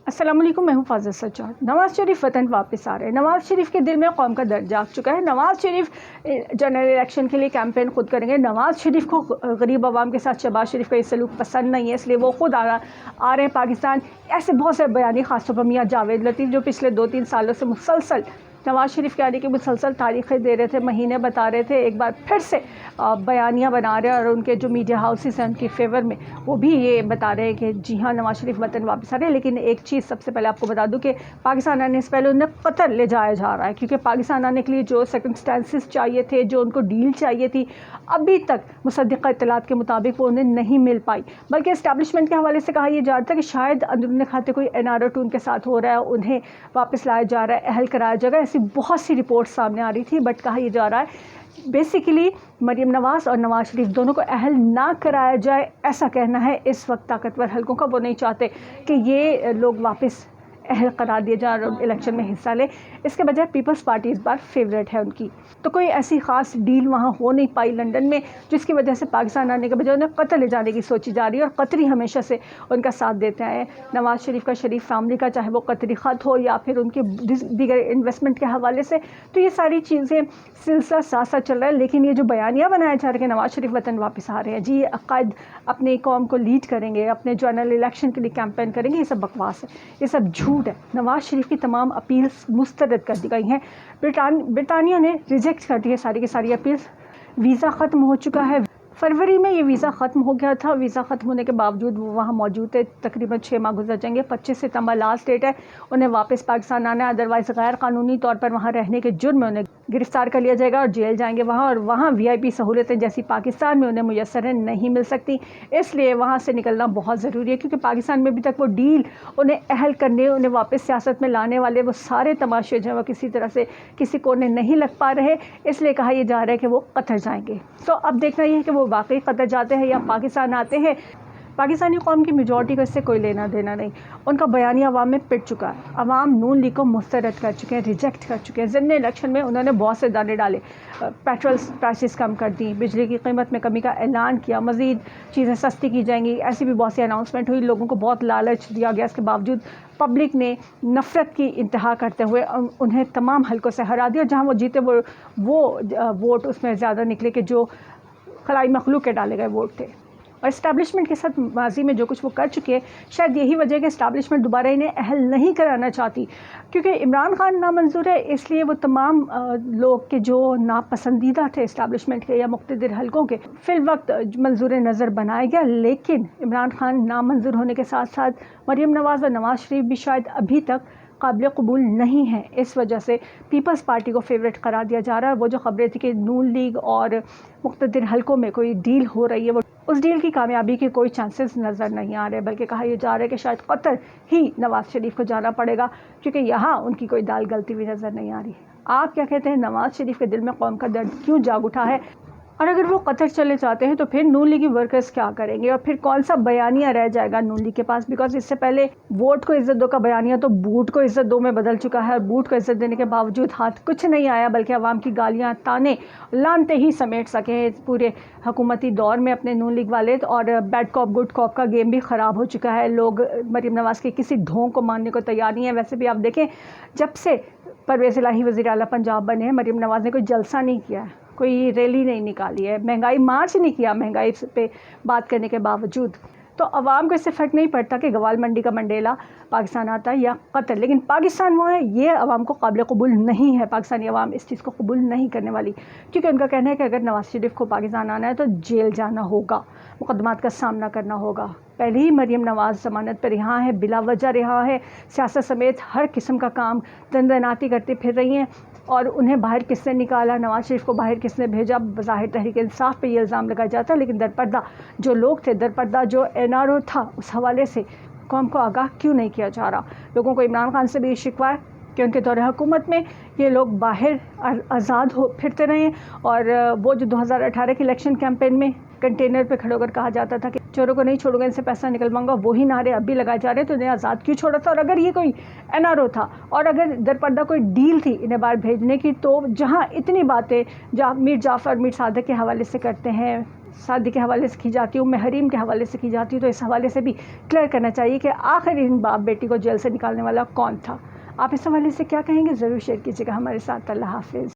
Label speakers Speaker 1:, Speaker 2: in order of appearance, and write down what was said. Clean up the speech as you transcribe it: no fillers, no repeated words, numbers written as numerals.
Speaker 1: अस्सलाम वालेकुम, मैं हूँ फाज़िल सज्जाद। नवाज़ शरीफ वतन वापस आ रहे हैं। नवाज़ शरीफ के दिल में कौम का दर्द जाग चुका है। नवाज़ शरीफ जनरल इलेक्शन के लिए कैंपेन खुद करेंगे। नवाज़ शरीफ को गरीब आवाम के साथ शहबाज शरीफ का ये सलूक पसंद नहीं है, इसलिए वो खुद आ रहे हैं पाकिस्तान। ऐसे बहुत से बयानी, खासतौर पर मियाँ जावेद लतीफ़ जो पिछले 2-3 सालों से मुसलसल नवाज़ शरीफ के आने की मुसलसल तारीखें दे रहे थे, महीने बता रहे थे, एक बार फिर से बयानियाँ बना रहे हैं और उनके जो मीडिया हाउसेस हैं उनके फेवर में वो भी ये बता रहे हैं कि जी हाँ, नवाज़ शरीफ वतन वापस आ रहे हैं। लेकिन एक चीज़ सबसे पहले आपको बता दूं कि पाकिस्तान आने से पहले उन्हें कतर ले जाया जा रहा है, क्योंकि पाकिस्तान आने के लिए जो सर्कमस्टेंसेस चाहिए थे, जो उनको डील चाहिए थी, अभी तक मुसद्दिक़ा इत्तलात के मुताबिक वो उन्हें नहीं मिल पाई। बल्कि इस्टेब्लिशमेंट के हवाले से कहा यह जा रहा था कि शायद अंदरूनी खाते कोई NRO टू उनके साथ हो रहा है, उन्हें वापस लाया जा रहा है, अहल कराया जाएगा। ऐसी बहुत सी रिपोर्ट सामने आ रही थी, बट कहा यह जा रहा है बेसिकली मरीम नवाज़ और नवाज़ शरीफ दोनों को अहल ना कराया जाए, ऐसा कहना है इस वक्त ताकतवर हलकों का। वो नहीं चाहते कि ये लोग वापस अहल करार दिए जाए और इलेक्शन में हिस्सा ले। इसके बजाय पीपल्स पार्टी इस बार फेवरेट है उनकी। तो कोई ऐसी ख़ास डील वहाँ हो नहीं पाई लंदन में, जिसकी वजह से पाकिस्तान आने के बजाय उन्हें कतर ले जाने की सोची जा रही है। और कतरी हमेशा से उनका साथ देते हैं। नवाज़ शरीफ का, शरीफ फैमिली का, चाहे वो कतरी ख़त हो या फिर उनके दीगर इन्वेस्टमेंट के हवाले से, तो ये सारी चीज़ें सिलसिला साथ साथ चल रहा है। लेकिन ये जो बयानियाँ बनाया जा रहा है कि नवाज़ शरीफ वतन वापस आ रहे हैं, जी ये अकायद अपनी कौम को लीड करेंगे, अपने जनरल इलेक्शन के लिए कैंपेन करेंगे, ये सब बकवास है, ये सब झूठ है। नवाज़ शरीफ की तमाम अपील्स मुस्तरद कर दी गई हैं। ब्रिटानिया ने रिजेक्ट कर दी है सारी की सारी अपील्स। वीज़ा ख़त्म हो चुका है। फरवरी में ये वीज़ा ख़त्म हो गया था। वीज़ा ख़त्म होने के बावजूद वो वहाँ मौजूद थे। तकरीबन 6 माह गुजर जाएंगे। 25 सितंबर लास्ट डेट है, उन्हें वापस पाकिस्तान आना है। अदरवाइज़ गैर कानूनी तौर पर वहाँ रहने के जुर्म में उन्हें गिरफ्तार कर लिया जाएगा और जेल जाएंगे वहाँ। और वहाँ VIP सहूलतें जैसी पाकिस्तान में उन्हें मुयस्सर नहीं मिल सकती, इसलिए वहाँ से निकलना बहुत ज़रूरी है। क्योंकि पाकिस्तान में अभी तक वो डील, उन्हें अहल करने, उन्हें वापस सियासत में लाने वाले वो सारे तमाशे जो हैं वो किसी तरह से किसी कोने नहीं लग पा रहे। इसलिए कहा यह जा रहा है कि वो कतर जाएंगे। तो अब देखना यह है कि वो वाकई कतर जाते हैं या पाकिस्तान आते हैं। पाकिस्तानी कौम की मेजॉरिटी को इससे कोई लेना देना नहीं। उनका बयानी अवाम में पिट चुका है। अवाम नून लीग को मुस्तरद कर चुके हैं, रिजेक्ट कर चुके हैं। ज़िमनी इलेक्शन में उन्होंने बहुत से दाने डाले, पेट्रोल प्राइसेस कम कर दी, बिजली की कीमत में कमी का ऐलान किया, मज़ीद चीज़ें सस्ती की जाएंगी, ऐसी भी बहुत सी अनाउंसमेंट हुई। लोगों को बहुत लालच दिया गया। इसके बावजूद पब्लिक ने नफ़रत की इंतहा करते हुए उन्हें तमाम हलकों से हरा दिया। जहाँ वो जीते वो वोट उसमें ज़्यादा निकले कि जो खलाई मखलूक के डाले गए वोट थे। और इस्टेब्लिशमेंट के साथ माजी में जो कुछ वो कर चुके हैं, शायद यही वजह है कि इस्टेब्लिशमेंट दोबारा इन्हें अहल नहीं कराना चाहती। क्योंकि इमरान खान नामंजूर है, इसलिए वो तमाम लोग के जो नापसंदीदा थे इस्टेब्लिशमेंट के या मुक़्तदिर हलकों के, फिल वक्त मंजूर नज़र बनाया गया। लेकिन इमरान खान नामंजूर होने के साथ साथ मरीम नवाज़ और नवाज़ शरीफ भी शायद अभी तक काबिल कबूल नहीं है। इस वजह से पीपल्स पार्टी को फेवरेट करार दिया जा रहा है। वो जो खबरें थी कि नून लीग और मुक़्तदिर हलकों में कोई डील हो रही है, वो उस डील की कामयाबी के कोई चांसेस नज़र नहीं आ रहे। बल्कि कहा यह जा रहा है कि शायद कतर ही नवाज़ शरीफ को जाना पड़ेगा, क्योंकि यहाँ उनकी कोई दाल गलती हुई नज़र नहीं आ रही। आप क्या कहते हैं? नवाज़ शरीफ के दिल में कौम का दर्द क्यों जाग उठा है? और अगर वो कतर चले जाते हैं तो फिर नून लीगी वर्कर्स क्या करेंगे? और फिर कौन सा बयानिया रह जाएगा नून लीग के पास? बिकॉज इससे पहले वोट को इज्जत दो का बयानिया तो बूट को इज्जत दो में बदल चुका है। बूट को इज्जत देने के बावजूद हाथ कुछ नहीं आया, बल्कि अवाम की गालियाँ, ताने, लानते ही समेट सके पूरे हुकूमती दौर में अपने नून लीग वाले। और बैड कॉप गुड कॉप का गेम भी ख़राब हो चुका है। लोग मरीम नवाज़ के किसी ढोंग को मानने को तैयार नहीं है। वैसे भी आप देखें, जब से परवेज़ इलाही वज़ीर आला पंजाब बने हैं, मरीम नवाज़ ने कोई जलसा नहीं किया है, कोई रैली नहीं निकाली है, महंगाई मार्च नहीं किया महंगाई पे बात करने के बावजूद। तो अवाम को इससे फ़र्क नहीं पड़ता कि गवाल मंडी का मंडेला पाकिस्तान आता है या कतर, लेकिन पाकिस्तान वो है, ये अवाम को काबिल कबूल नहीं है। पाकिस्तानी अवाम इस चीज़ को कबूल नहीं करने वाली, क्योंकि उनका कहना है कि अगर नवाज़ शरीफ को पाकिस्तान आना है तो जेल जाना होगा, मुकदमात का सामना करना होगा। पहले ही मरीम नवाज़ ज़मानत पर रिहा है, बिला वजह रिहा है, सियासत समेत हर किस्म का काम दंदनाती करती फिर रही हैं। और उन्हें बाहर किसने निकाला, नवाज़ शरीफ को बाहर किसने भेजा? बज़ाहिर तहरीक इंसाफ पे ये इल्ज़ाम लगाया जाता है, लेकिन दरपर्दा जो लोग थे, दरपर्दा जो NRO था, उस हवाले से कौम को आगाह क्यों नहीं किया जा रहा? लोगों को इमरान खान से भी शिकवा है कि उनके दौरे हुकूमत में ये लोग बाहर आज़ाद हो फिरते रहे। और वो जो 2018 के इलेक्शन कैंपेन में کنٹینر پہ کھڑے ہو کر کہا جاتا تھا کہ چوروں کو نہیں چھوڑوں گا، ان سے پیسہ نکلواؤں گا، وہی نعرے اب بھی لگائے جا رہے ہیں، تو انہیں آزاد کیوں چھوڑا تھا؟ اور اگر یہ کوئی NRO تھا اور اگر درپردہ کوئی ڈیل تھی انہیں باہر بھیجنے کی، تو جہاں اتنی باتیں میر جعفر میر صادق کے حوالے سے کرتے ہیں، صادق کے حوالے سے کی جاتی ہے، ام حریم کے حوالے سے کی جاتی ہے، تو اس حوالے سے بھی کلیئر کرنا چاہیے کہ آخر ان باپ بیٹی کو جیل سے نکالنے والا کون تھا؟ آپ اس حوالے سے کیا کہیں گے؟ ضرور شیئر کیجیے گا ہمارے ساتھ۔ اللہ حافظ۔